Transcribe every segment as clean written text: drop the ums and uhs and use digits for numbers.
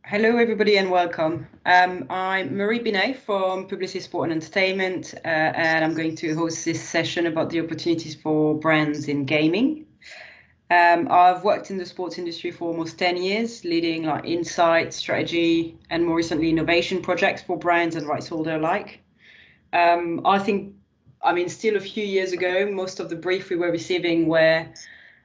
Hello, everybody, and welcome. I'm Marie Binet from Publicis Sport and Entertainment, and I'm going to host this session about the opportunities for brands in gaming. I've worked in the sports industry for almost 10 years, leading like insight, strategy, and more recently innovation projects for brands and rights holder alike. Still a few years ago, most of the brief we were receiving were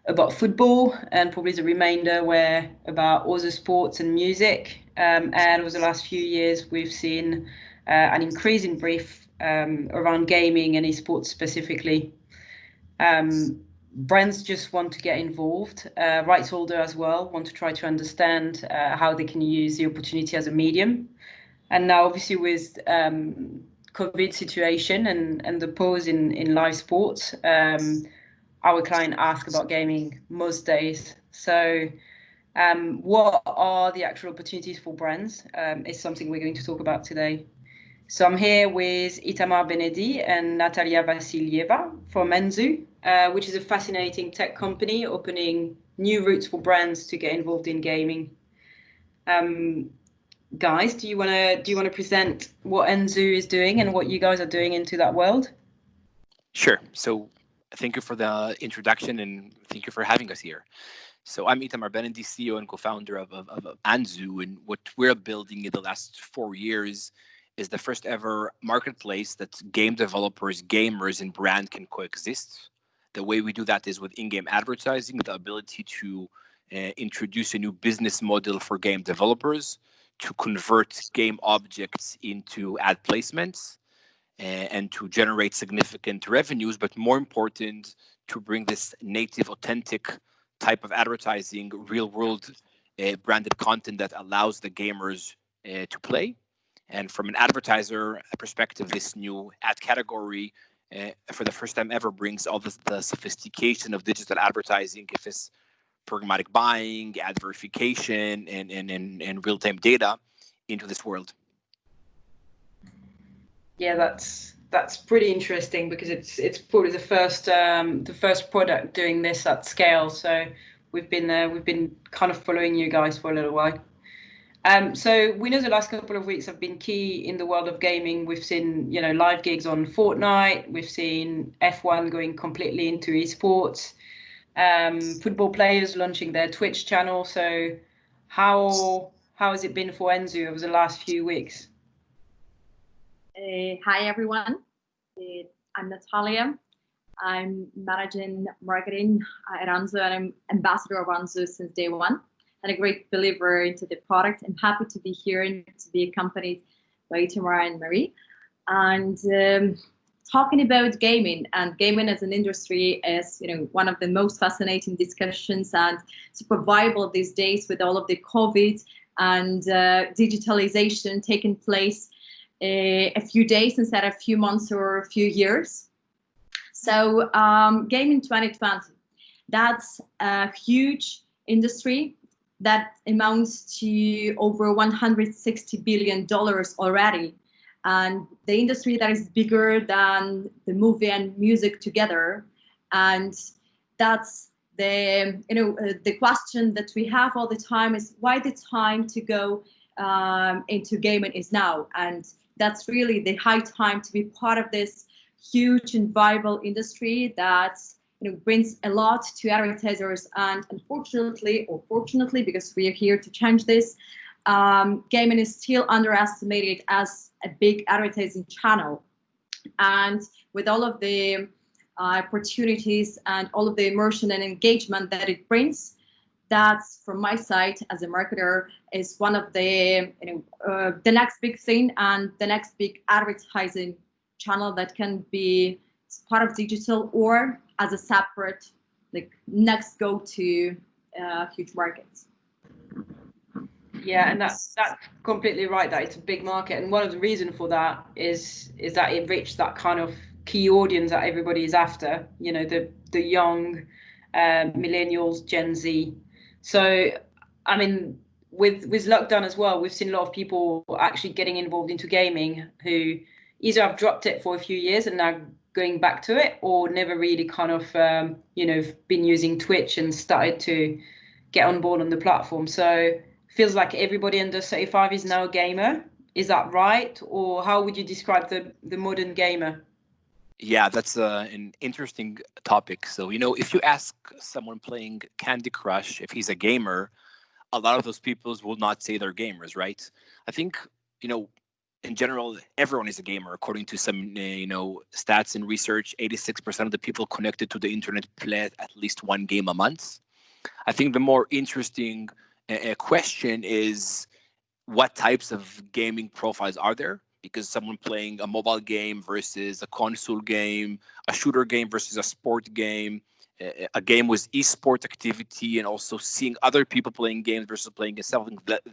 about football, and probably the remainder were about other sports and music. And over the last few years, we've seen an increase in brief around gaming and esports specifically. Brands just want to get involved. Rights holder as well want to try to understand how they can use the opportunity as a medium. And now, obviously, with COVID situation and the pause in live sports, our client ask about gaming most days. So what are the actual opportunities for brands is something we're going to talk about today. So I'm here with Itamar, Benedy and Natalia Vasilyeva from Anzu, which is a fascinating tech company opening new routes for brands to get involved in gaming. Guys, do you want to present what Anzu is doing and what you guys are doing into that world? Sure. So thank you for the introduction and thank you for having us here. So I'm Itamar Benedy, CEO and co-founder of Anzu, and what we're building in the last 4 years is the first ever marketplace that game developers, gamers, and brand can coexist. The way we do that is with in-game advertising, the ability to introduce a new business model for game developers, to convert game objects into ad placements, and to generate significant revenues, but more important, to bring this native, authentic type of advertising, real world branded content that allows the gamers to play. And from an advertiser perspective, this new ad category for the first time ever brings all the sophistication of digital advertising, if it's programmatic buying, ad verification, and real-time data into this world. Yeah, that's pretty interesting because it's probably the first product doing this at scale. So we've been kind of following you guys for a little while. So we know the last couple of weeks have been key in the world of gaming. We've seen live gigs on Fortnite. We've seen F1 going completely into esports. Football players launching their Twitch channel. So how has it been for Anzu over the last few weeks? Hi everyone, I'm Natalia. I'm managing marketing at Anzu and I'm ambassador of Anzu since day one and a great believer into the product. I'm happy to be here and to be accompanied by Itamar and Marie. And talking about gaming as an industry is one of the most fascinating discussions and super viable these days with all of the COVID and digitalization taking place a few days instead of a few months or a few years. So gaming 2020, that's a huge industry that amounts to over $160 billion already. And the industry that is bigger than the movie and music together. And that's the question that we have all the time is why the time to go into gaming is now. And that's really the high time to be part of this huge and viable industry that brings a lot to advertisers. And unfortunately, or fortunately, because we are here to change this, gaming is still underestimated as a big advertising channel. And with all of the opportunities and all of the immersion and engagement that it brings, that's from my side as a marketer is one of the next big thing and the next big advertising channel that can be part of digital or as a separate next go to huge markets. Yeah, and that's completely right, that it's a big market, and one of the reasons for that is that it reached that kind of key audience that everybody is after, the young millennials, Gen Z. So I mean, with lockdown as well, we've seen a lot of people actually getting involved into gaming who either have dropped it for a few years and now going back to it, or never really kind of been using Twitch and started to get on board on the platform. So feels like everybody under 35 is now a gamer. Is that right? Or how would you describe the modern gamer? Yeah, that's an interesting topic. So, if you ask someone playing Candy Crush if he's a gamer, a lot of those people will not say they're gamers, right? I think, in general, everyone is a gamer. According to some, stats and research, 86% of the people connected to the internet play at least one game a month. I think the more interesting question is what types of gaming profiles are there? Because someone playing a mobile game versus a console game, a shooter game versus a sport game, a game with esport activity, and also seeing other people playing games versus playing yourself.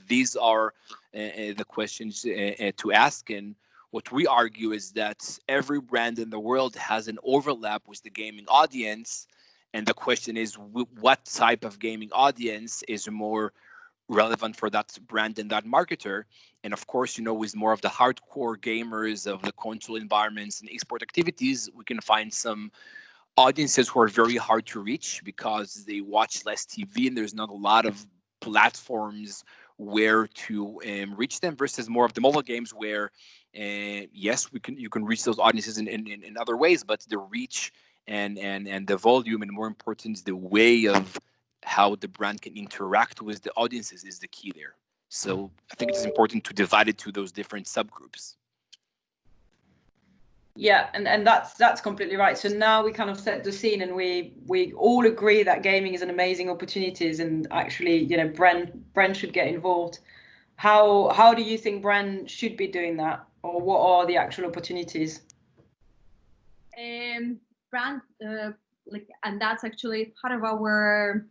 These are the questions to ask. And what we argue is that every brand in the world has an overlap with the gaming audience. And the question is, what type of gaming audience is more relevant for that brand and that marketer? And of course, with more of the hardcore gamers of the console environments and esport activities, we can find some audiences who are very hard to reach because they watch less TV and there's not a lot of platforms where to reach them, versus more of the mobile games where yes, you can reach those audiences in other ways, but the reach and the volume, and more important, the way of how the brand can interact with the audiences is the key there. So I think it's important to divide it to those different subgroups. Yeah, and that's completely right. So now we kind of set the scene, and we all agree that gaming is an amazing opportunities, and actually, brand should get involved. How do you think brand should be doing that, or what are the actual opportunities? Brand, and that's actually part of our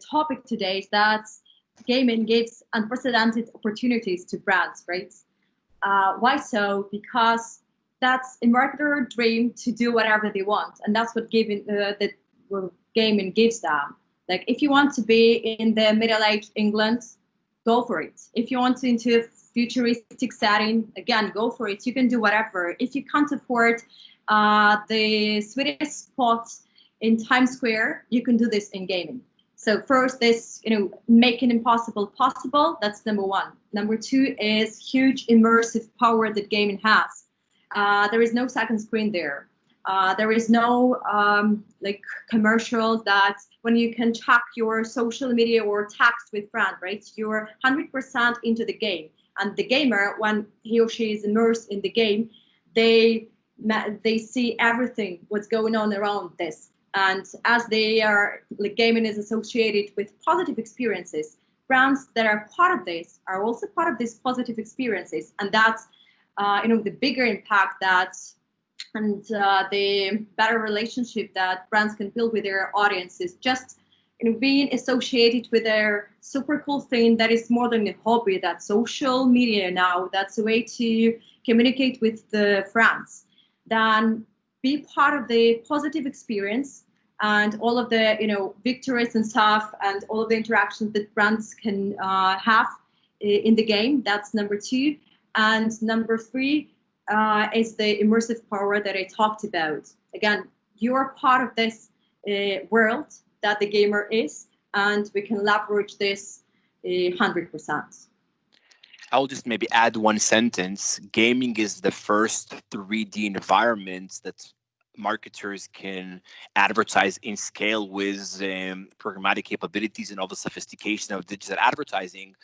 topic today, is that gaming gives unprecedented opportunities to brands, right? Why so? Because that's a marketer dream to do whatever they want, and that's what gaming gives them. Like, if you want to be in the middle-aged England, go for it. If you want to into a futuristic setting, again, go for it. You can do whatever. If you can't afford the sweetest spot in Times Square, you can do this in gaming. So first, this, making impossible possible. That's number one. Number two is huge immersive power that gaming has. There is no second screen there. There is no commercial that when you can check your social media or text with friends, right? You're 100% into the game. And the gamer, when he or she is immersed in the game, they see everything what's going on around this. And as they are, gaming is associated with positive experiences, brands that are part of this are also part of these positive experiences. And that's the bigger impact that, and the better relationship that brands can build with their audiences, just being associated with their super cool thing that is more than a hobby, that social media now, that's a way to communicate with the friends. Then be part of the positive experience and all of the victories and stuff, and all of the interactions that brands can have in the game. That's number two. And number three is the immersive power that I talked about. Again, you're part of this world that the gamer is, and we can leverage this 100%. I'll just maybe add one sentence. Gaming is the first 3D environment that marketers can advertise in scale with programmatic capabilities and all the sophistication of digital advertising,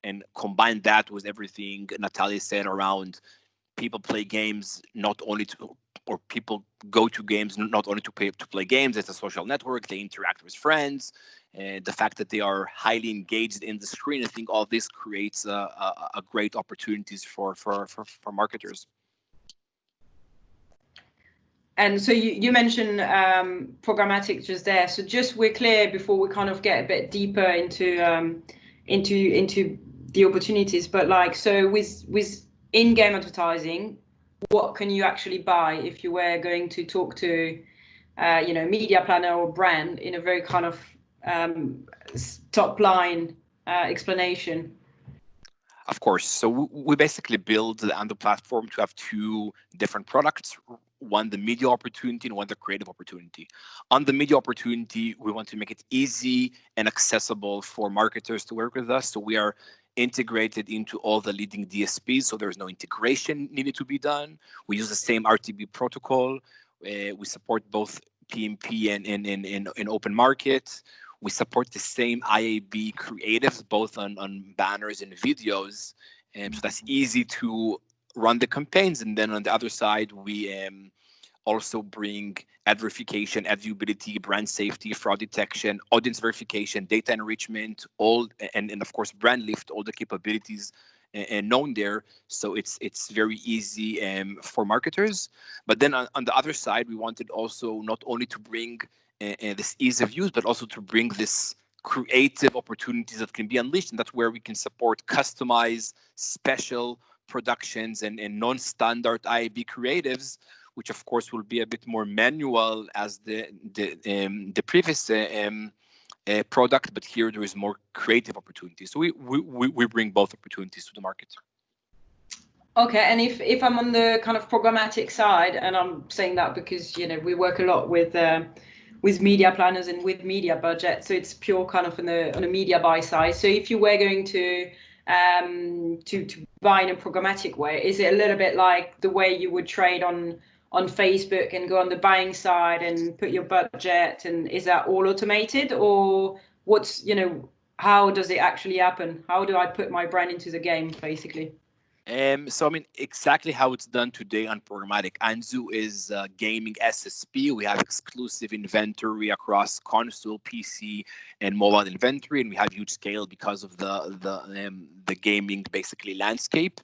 and combine that with everything Natalia said around people play games not only to, or people go to games not only to play games. It's a social network. They interact with friends. The fact that they are highly engaged in the screen, I think all this creates a great opportunities for marketers. And so you mentioned programmatic just there. So just we're clear before we kind of get a bit deeper into the opportunities. But so with in-game advertising, what can you actually buy if you were going to talk to media planner or brand in a very kind of top line explanation? Of course. So we basically build the Anzu platform to have two different products. One, the media opportunity, and one, the creative opportunity. On the media opportunity, we want to make it easy and accessible for marketers to work with us. So we are integrated into all the leading DSPs, so there's no integration needed to be done. We use the same RTB protocol. We support both PMP and in open market. We support the same IAB creatives, both on banners and videos. So that's easy to run the campaigns. And then on the other side, we also bring ad verification, ad viewability, brand safety, fraud detection, audience verification, data enrichment, all, and of course, brand lift, all the capabilities known there. So it's very easy for marketers. But then on the other side, we wanted also not only to bring this ease of use, but also to bring this creative opportunities that can be unleashed. And that's where we can support customized, special productions and non-standard IAB creatives, which of course will be a bit more manual as the previous product, but here there is more creative opportunities. So we bring both opportunities to the market. Okay, and if I'm on the kind of programmatic side, and I'm saying that because we work a lot with media planners and with media budget, so it's pure kind of on a media buy side. So if you were going to buy in a programmatic way, is it a little bit like the way you would trade on Facebook and go on the buying side and put your budget, and is that all automated, or what's how does it actually happen? How do I put my brand into the game, basically? So I mean, exactly how it's done today on programmatic. Anzu is a gaming SSP. We have exclusive inventory across console, PC, and mobile inventory, and we have huge scale because of the gaming basically landscape.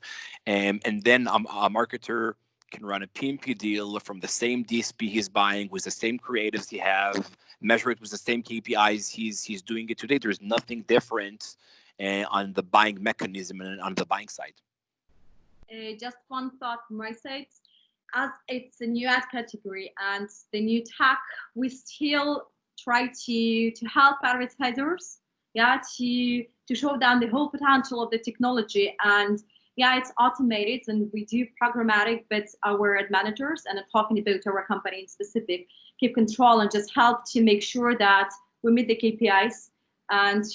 And then a marketer can run a PMP deal from the same DSP he's buying with the same creatives he have, measure it with the same KPIs he's doing it today. There's nothing different on the buying mechanism and on the buying side. Just one thought from my side. As it's a new ad category and the new tech, we still try to help advertisers, to show them the whole potential of the technology. And it's automated and we do programmatic, but our ad managers, and I'm talking about our company in specific, keep control and just help to make sure that we meet the KPIs and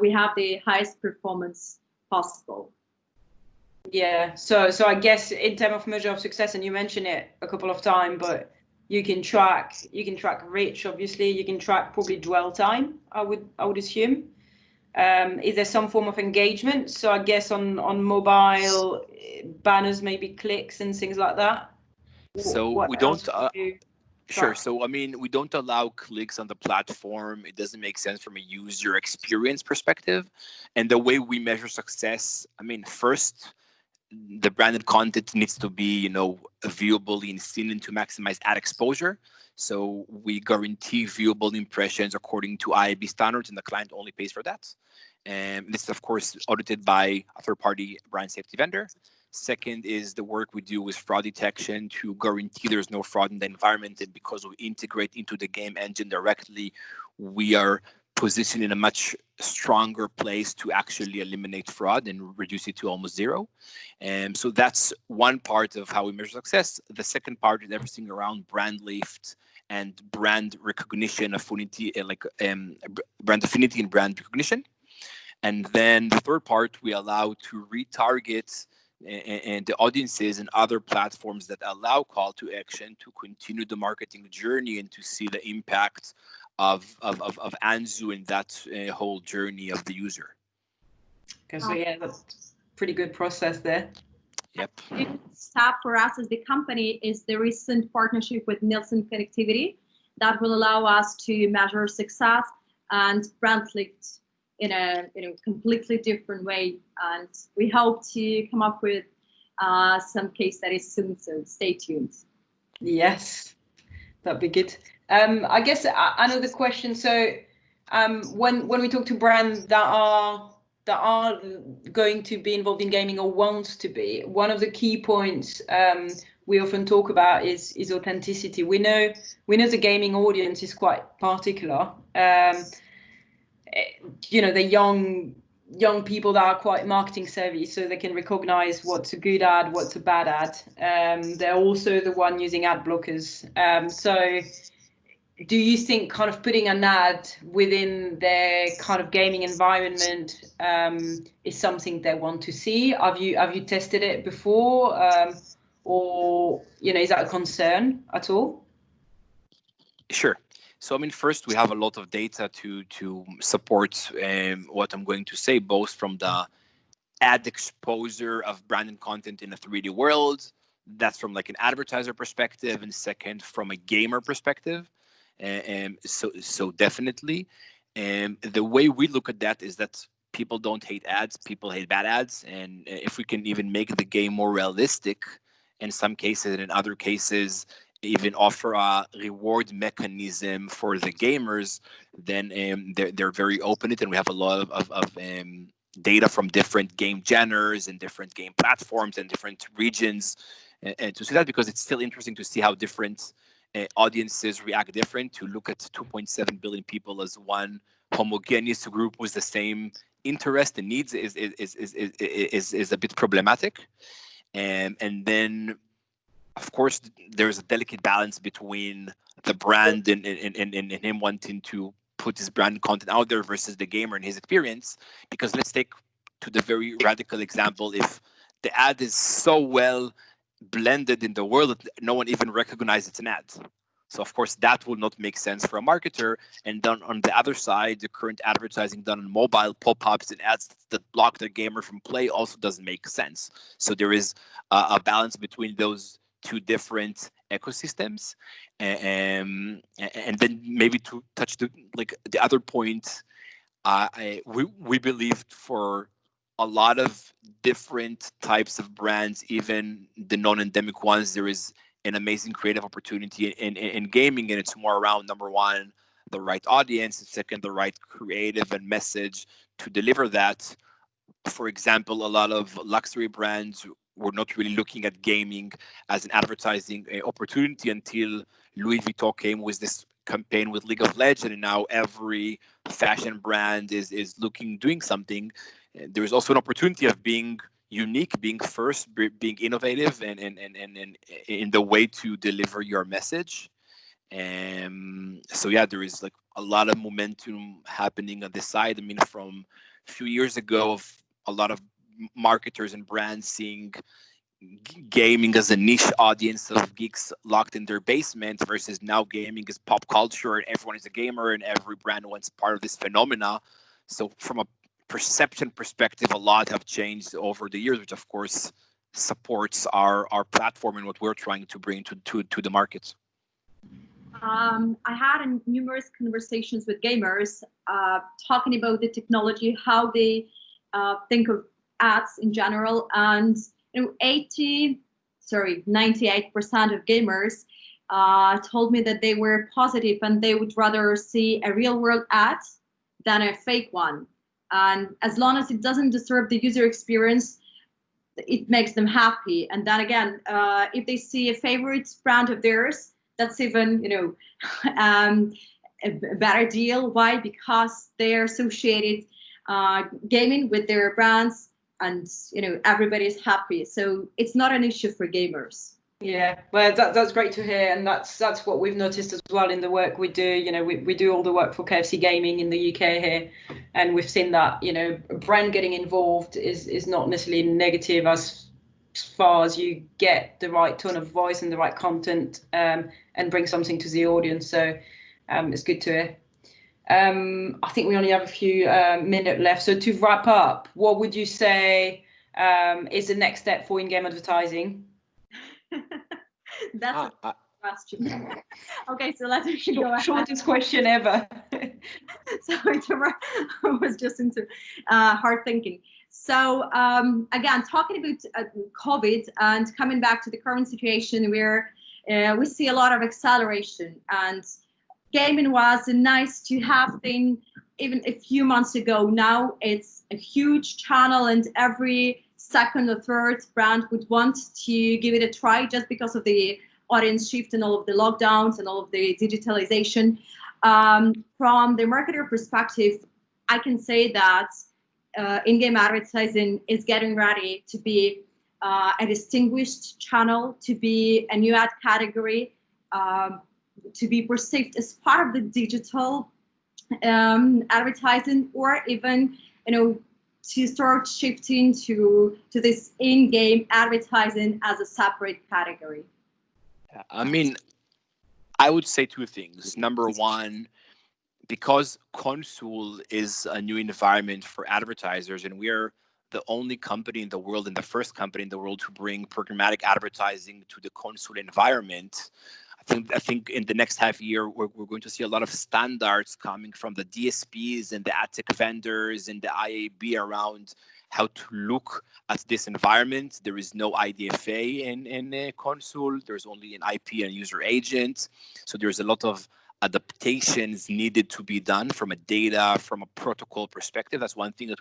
we have the highest performance possible. Yeah, so I guess in terms of measure of success, and you mentioned it a couple of times, but you can track reach, obviously, you can track probably dwell time, I would assume. Is there some form of engagement? So I guess on mobile banners, maybe clicks and things like that. So we don't. Sure. So, I mean, we don't allow clicks on the platform. It doesn't make sense from a user experience perspective. And the way we measure success, I mean, first, the branded content needs to be, viewable and seen to maximize ad exposure. So we guarantee viewable impressions according to IAB standards, and the client only pays for that. And this is, of course, audited by a third-party brand safety vendor. Second is the work we do with fraud detection to guarantee there's no fraud in the environment. And because we integrate into the game engine directly, we are positioned in a much stronger place to actually eliminate fraud and reduce it to almost zero. And so that's one part of how we measure success. The second part is everything around brand lift and brand recognition, affinity, brand affinity and brand recognition. And then the third part, we allow to retarget and the audiences and other platforms that allow call to action to continue the marketing journey and to see the impact of Anzu in that whole journey of the user. Okay, so that's pretty good process there. Yep. Step for us as the company is the recent partnership with Nielsen Connectivity that will allow us to measure success and brand lift in a completely different way, and we hope to come up with some case studies soon, so stay tuned. Yes, that'd be good. I guess another question. So when we talk to brands that are going to be involved in gaming or want to be, one of the key points we often talk about is authenticity. We know the gaming audience is quite particular. The young people that are quite marketing savvy, so they can recognize what's a good ad, what's a bad ad. They're also the one using ad blockers. So do you think kind of putting an ad within their kind of gaming environment is something they want to see? Have you tested it before, or is that a concern at all? Sure. So I mean, first we have a lot of data to support what I'm going to say, both from the ad exposure of branded content in a 3D world. That's from like an advertiser perspective, and second from a gamer perspective. So definitely, the way we look at that is that people don't hate ads, people hate bad ads, and if we can even make the game more realistic, in some cases, and in other cases, even offer a reward mechanism for the gamers, then they're very open to it, and we have a lot of data from different game genres and different game platforms and different regions, and to see that, because it's still interesting to see how different audiences react different. To look at 2.7 billion people as one homogeneous group with the same interest and needs is a bit problematic. And then, of course, there's a delicate balance between the brand and him wanting to put his brand content out there versus the gamer and his experience. Because let's take to the very radical example, if the ad is so well blended in the world that no one even recognizes it's an ad. So of course that will not make sense for a marketer. And then on the other side, the current advertising done on mobile, pop-ups and ads that block the gamer from play also doesn't make sense. So there is a balance between those two different ecosystems. And then maybe to touch the other point, we believed for a lot of different types of brands, even the non-endemic ones, there is an amazing creative opportunity in gaming, and it's more around, number one, the right audience, and second, the right creative and message to deliver that. For example, a lot of luxury brands were not really looking at gaming as an advertising opportunity until Louis Vuitton came with this campaign with League of Legends, and now every fashion brand is doing something. There is also an opportunity of being unique, being first, being innovative, and in the way to deliver your message. So yeah, there is like a lot of momentum happening on this side. I mean, from a few years ago, of a lot of marketers and brands seeing gaming as a niche audience of geeks locked in their basement, versus now gaming is pop culture and everyone is a gamer and every brand wants part of this phenomena. So from a perception perspective, a lot have changed over the years, which of course supports our platform and what we're trying to bring to the market. I had numerous conversations with gamers talking about the technology, how they think of ads in general, and 98% of gamers told me that they were positive and they would rather see a real world ad than a fake one. And as long as it doesn't disturb the user experience, it makes them happy. And then again, if they see a favorite brand of theirs, that's even, a better deal. Why? Because they're associated gaming with their brands, and everybody's happy. So it's not an issue for gamers. Yeah, well, that's great to hear, and that's what we've noticed as well in the work we do. We do all the work for KFC Gaming in the UK here, and we've seen that a brand getting involved is not necessarily negative as far as you get the right tone of voice and the right content and bring something to the audience. So it's good to hear. I think we only have a few minutes left. So to wrap up, what would you say is the next step for in-game advertising? That's a question. Okay, so let's go ahead. Shortest question ever. So Itamar was just into hard thinking. So again, talking about COVID and coming back to the current situation where we see a lot of acceleration, and gaming was a nice to have thing even a few months ago. Now it's a huge channel, and every second or third brand would want to give it a try, just because of the audience shift and all of the lockdowns and all of the digitalization. From the marketer perspective, I can say that in-game advertising is getting ready to be a distinguished channel, to be a new ad category. to be perceived as part of the digital advertising, or even, to start shifting to this in-game advertising as a separate category? I mean, I would say two things. Number one, because Consul is a new environment for advertisers, and we are the only company in the world and the first company in the world to bring programmatic advertising to the Consul environment. I think in the next half year, we're going to see a lot of standards coming from the DSPs and the ad tech vendors and the IAB around how to look at this environment. There is no IDFA in Consul. There's only an IP and user agent. So there's a lot of adaptations needed to be done from a data, from a protocol perspective. That's one thing that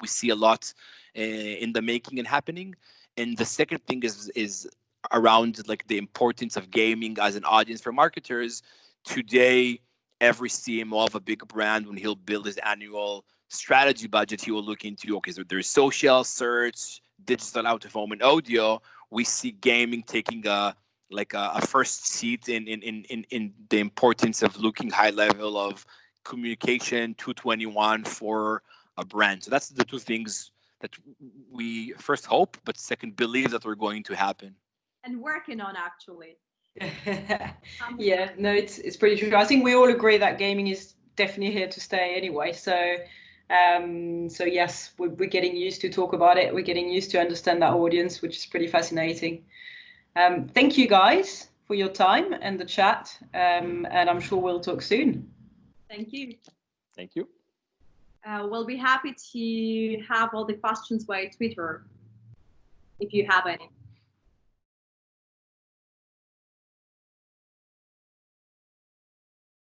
we see a lot in the making and happening. And the second thing is around like the importance of gaming as an audience for marketers. Today, every CMO of a big brand, when he'll build his annual strategy budget, he will look into, okay, so there's social, search, digital out of home, and audio. We see gaming taking a first seat in the importance of looking high level of communication 221 for a brand. So that's the two things that we first hope, but second believe that we're going to happen. And working on, actually. Yeah, no, it's pretty true. I think we all agree that gaming is definitely here to stay anyway. So yes, we're getting used to talk about it. We're getting used to understand that audience, which is pretty fascinating. Thank you guys for your time and the chat, and I'm sure we'll talk soon. Thank you. Thank you. We'll be happy to have all the questions via Twitter, if you have any.